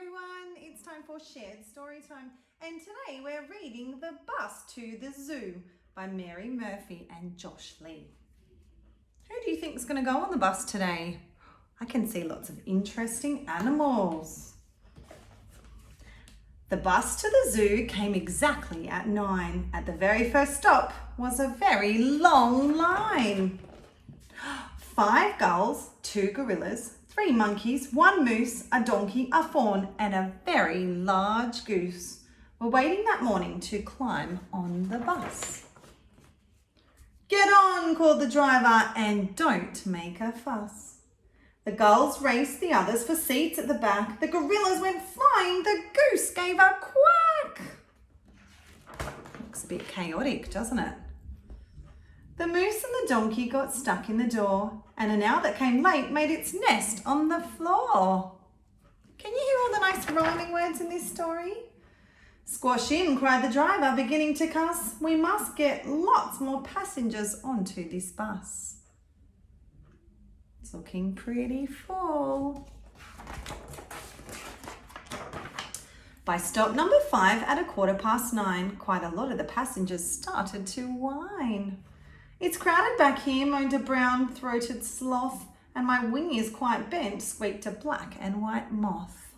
everyone, it's time for Shared Story Time, and today we're reading The Bus to the Zoo by Mary Murphy and Josh Lee. Who do you think is going to go on the bus today? I can see lots of interesting animals. The bus to the zoo came exactly at 9. At the very first stop was a very long line. 5 gulls, 2 gorillas, 3 monkeys, 1 moose, a donkey, a fawn, and a very large goose were waiting that morning to climb on the bus. "Get on," called the driver, "and don't make a fuss." The gulls raced the others for seats at the back. The gorillas went flying. The goose gave a quack. Looks a bit chaotic, doesn't it? The moose and the donkey got stuck in the door, and an owl that came late made its nest on the floor. Can you hear all the nice rhyming words in this story? "Squash in," cried the driver, beginning to cuss. "We must get lots more passengers onto this bus." It's looking pretty full. By stop number 5 at 9:15, quite a lot of the passengers started to whine. "It's crowded back here," moaned a brown-throated sloth, "and my wing is quite bent," squeaked a black and white moth.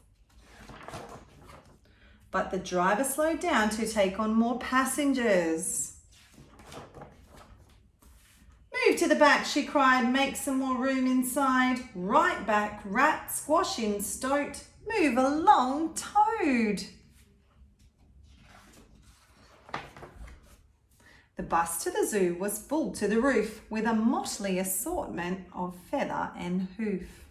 But the driver slowed down to take on more passengers. "Move to the back," she cried, "make some more room inside. Right back, rat, squash in, stoat, move along, toad." The bus to the zoo was full to the roof with a motley assortment of feather and hoof.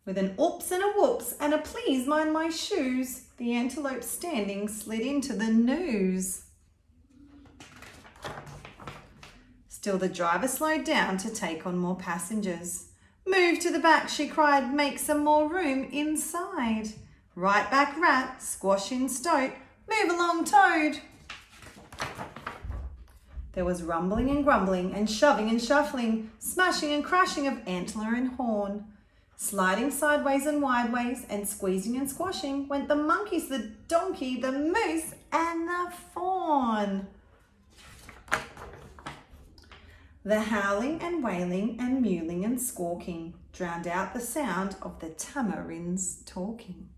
With an oops and a whoops and a "please mind my shoes," the antelope standing slid into the news. Still the driver slowed down to take on more passengers. "Move to the back," she cried, "make some more room inside. Right back, rat, squash in, stoat, move along, toad." There was rumbling and grumbling and shoving and shuffling, smashing and crashing of antler and horn. Sliding sideways and wideways and squeezing and squashing went the monkeys, the donkey, the moose, and the fawn. The howling and wailing and mewling and squawking drowned out the sound of the tamarins talking.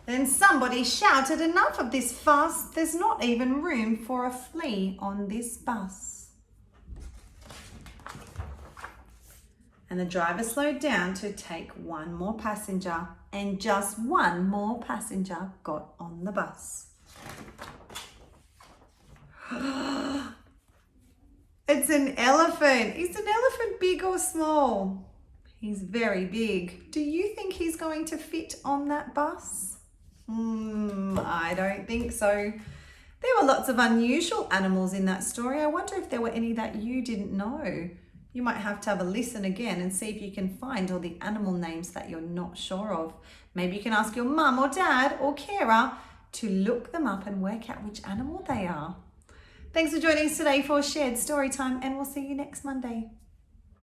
Then somebody shouted, "Enough of this fuss. There's not even room for a flea on this bus." And the driver slowed down to take one more passenger, and just one more passenger got on the bus. It's an elephant. Is an elephant big or small? He's very big. Do you think he's going to fit on that bus? I don't think so. There were lots of unusual animals in that story. I wonder if there were any that you didn't know. You might have to have a listen again and see if you can find all the animal names that you're not sure of. Maybe you can ask your mum or dad or carer to look them up and work out which animal they are. Thanks for joining us today for Shared Story Time, and we'll see you next Monday.